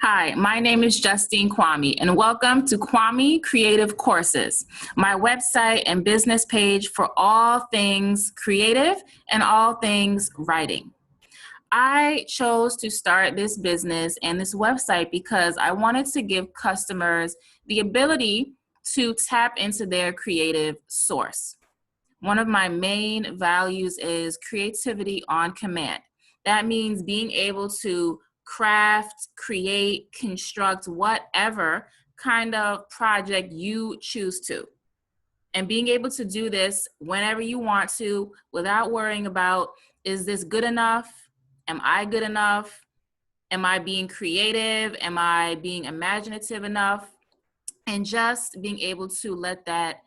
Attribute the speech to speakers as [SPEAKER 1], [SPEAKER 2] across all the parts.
[SPEAKER 1] Hi, my name is Justine Quammie, and welcome to Quammie Creative Courses, my website and business page for all things creative and all things writing. I chose to start this business and this website because I wanted to give customers the ability to tap into their creative source. One of my main values is creativity on command. That means being able to craft, create, construct whatever kind of project you choose to. And being able to do this whenever you want to without worrying about, is this good enough? Am I good enough? Am I being creative? Am I being imaginative enough? And just being able to let that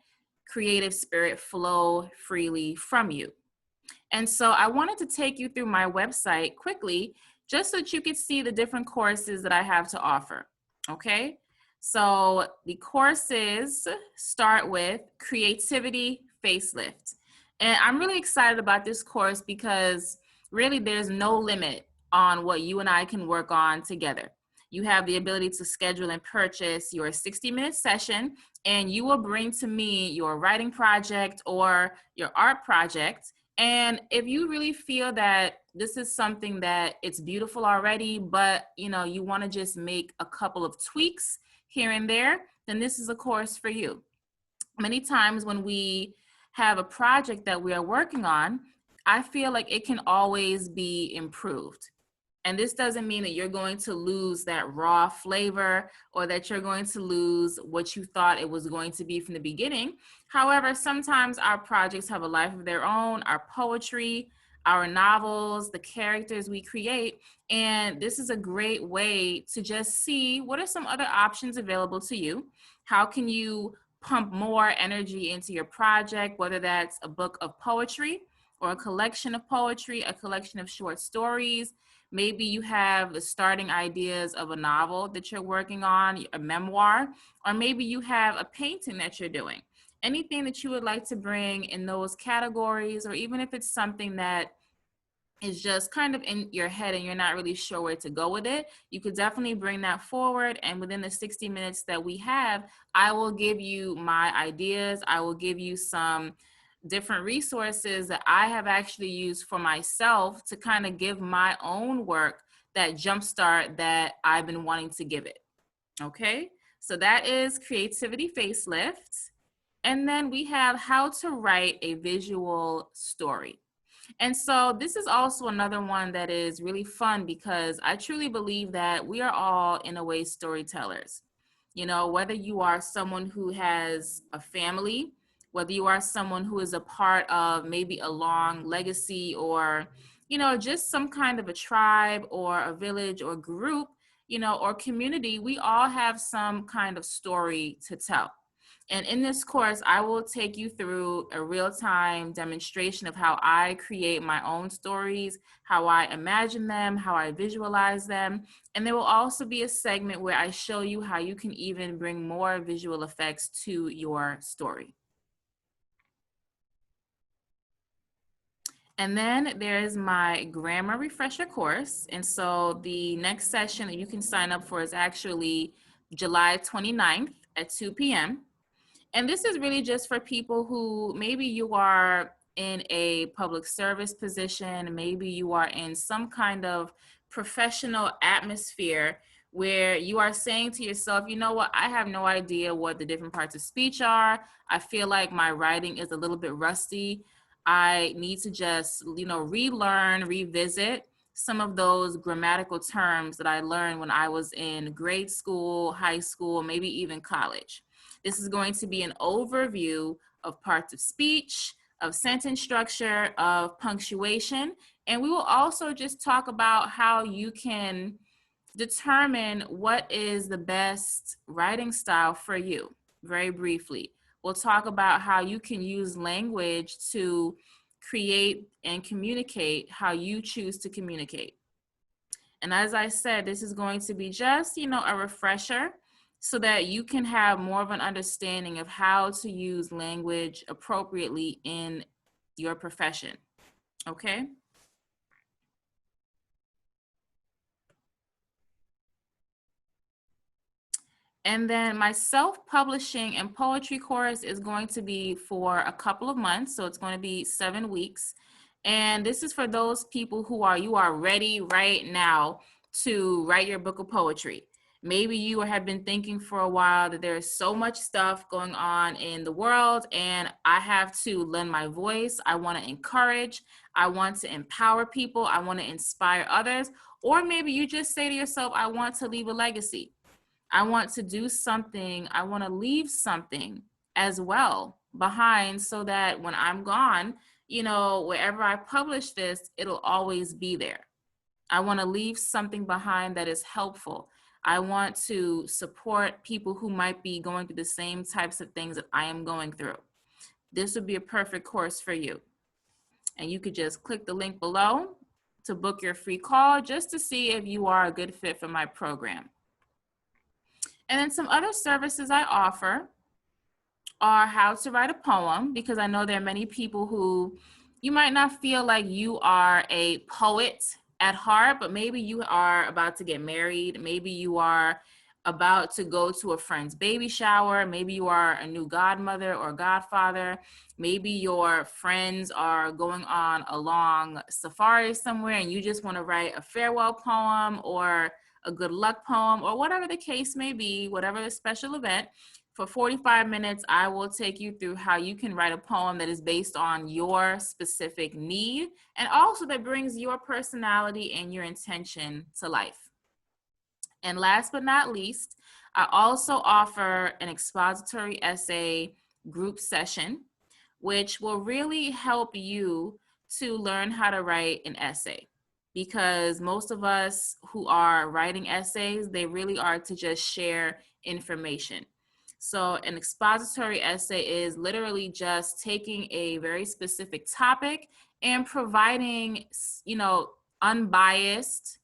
[SPEAKER 1] creative spirit flow freely from you. And so I wanted to take you through my website quickly, just so that you could see the different courses that I have to offer, okay? So the courses start with Creativity Facelift. And I'm really excited about this course because really there's no limit on what you and I can work on together. You have the ability to schedule and purchase your 60-minute session, and you will bring to me your writing project or your art project. And if you really feel that this is something that it's beautiful already, but you want to just make a couple of tweaks here and there, then this is a course for you. Many times when we have a project that we are working on, I feel like it can always be improved. And this doesn't mean that you're going to lose that raw flavor or that you're going to lose what you thought it was going to be from the beginning. However, sometimes our projects have a life of their own, our poetry, our novels, the characters we create. And this is a great way to just see what are some other options available to you. How can you pump more energy into your project, whether that's a book of poetry or a collection of poetry, a collection of short stories. Maybe you have the starting ideas of a novel that you're working on, a memoir, or maybe you have a painting that you're doing. Anything that you would like to bring in those categories, or even if it's something that is just kind of in your head and you're not really sure where to go with it, you could definitely bring that forward. And within the 60 minutes that we have, I will give you my ideas. I will give you some different resources that I have actually used for myself to kind of give my own work that jumpstart that I've been wanting to give it. Okay, so that is Creativity Facelift. And then we have How to Write a Visual Story. And so this is also another one that is really fun because I truly believe that we are all, in a way, storytellers. Whether you are someone who has a family, whether you are someone who is a part of maybe a long legacy or, just some kind of a tribe or a village or group, or community, we all have some kind of story to tell. And in this course, I will take you through a real-time demonstration of how I create my own stories, how I imagine them, how I visualize them. And there will also be a segment where I show you how you can even bring more visual effects to your story. And then there's my grammar refresher course. And so the next session that you can sign up for is actually July 29th at 2 p.m. And this is really just for people who maybe you are in a public service position, maybe you are in some kind of professional atmosphere where you are saying to yourself, you know what, I have no idea what the different parts of speech are. I feel like my writing is a little bit rusty. I need to just, relearn, revisit some of those grammatical terms that I learned when I was in grade school, high school, maybe even college. This is going to be an overview of parts of speech, of sentence structure, of punctuation, and we will also just talk about how you can determine what is the best writing style for you, very briefly. We'll talk about how you can use language to create and communicate how you choose to communicate. And as I said, this is going to be just, a refresher so that you can have more of an understanding of how to use language appropriately in your profession, okay? And then my self-publishing and poetry course is going to be for a couple of months. So it's going to be 7 weeks. And this is for those people you are ready right now to write your book of poetry. Maybe you have been thinking for a while that there's so much stuff going on in the world and I have to lend my voice. I want to encourage. I want to empower people. I want to inspire others. Or maybe you just say to yourself, I want to leave a legacy. I want to do something. I want to leave something as well behind so that when I'm gone, wherever I publish this, it'll always be there. I want to leave something behind that is helpful. I want to support people who might be going through the same types of things that I am going through. This would be a perfect course for you. And you could just click the link below to book your free call just to see if you are a good fit for my program. And then some other services I offer are how to write a poem, because I know there are many people who you might not feel like you are a poet at heart, but maybe you are about to get married. Maybe you are about to go to a friend's baby shower. Maybe you are a new godmother or godfather. Maybe your friends are going on a long safari somewhere and you just want to write a farewell poem or a good luck poem or whatever the case may be, whatever the special event. For 45 minutes, I will take you through how you can write a poem that is based on your specific need and also that brings your personality and your intention to life. And last but not least, I also offer an expository essay group session, which will really help you to learn how to write an essay. Because most of us who are writing essays, they really are to just share information. So an expository essay is literally just taking a very specific topic and providing, unbiased,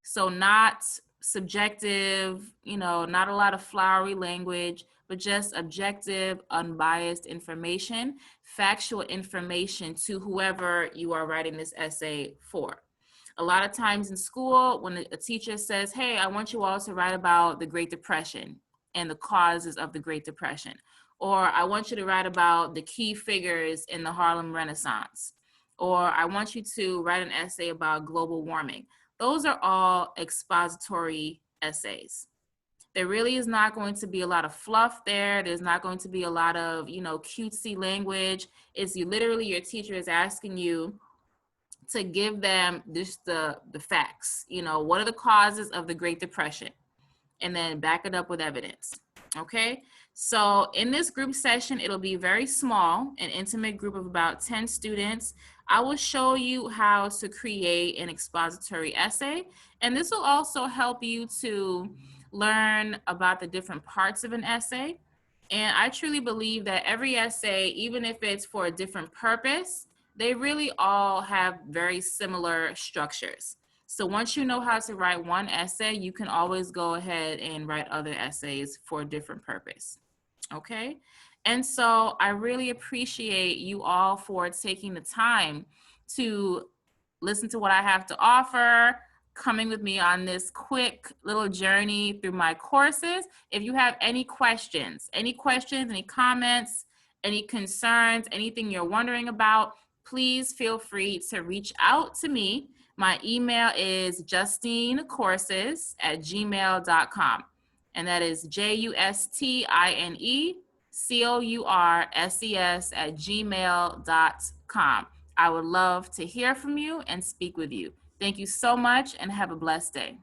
[SPEAKER 1] so not subjective, not a lot of flowery language, but just objective, unbiased information, factual information to whoever you are writing this essay for. A lot of times in school, when a teacher says, hey, I want you all to write about the Great Depression and the causes of the Great Depression, or I want you to write about the key figures in the Harlem Renaissance, or I want you to write an essay about global warming. Those are all expository essays. There really is not going to be a lot of fluff there. There's not going to be a lot of, cutesy language. It's literally your teacher is asking you to give them just the facts. What are the causes of the Great Depression? And then back it up with evidence. Okay, so in this group session, it'll be very small, an intimate group of about 10 students. I will show you how to create an expository essay, and this will also help you to learn about the different parts of an essay. And I truly believe that every essay, even if it's for a different purpose, they really all have very similar structures. So once you know how to write one essay, you can always go ahead and write other essays for a different purpose. Okay? And so I really appreciate you all for taking the time to listen to what I have to offer, coming with me on this quick little journey through my courses. If you have any questions, any comments, any concerns, anything you're wondering about, please feel free to reach out to me. My email is justinecourses@gmail.com. And that is JUSTINECOURSES@gmail.com. I would love to hear from you and speak with you. Thank you so much and have a blessed day.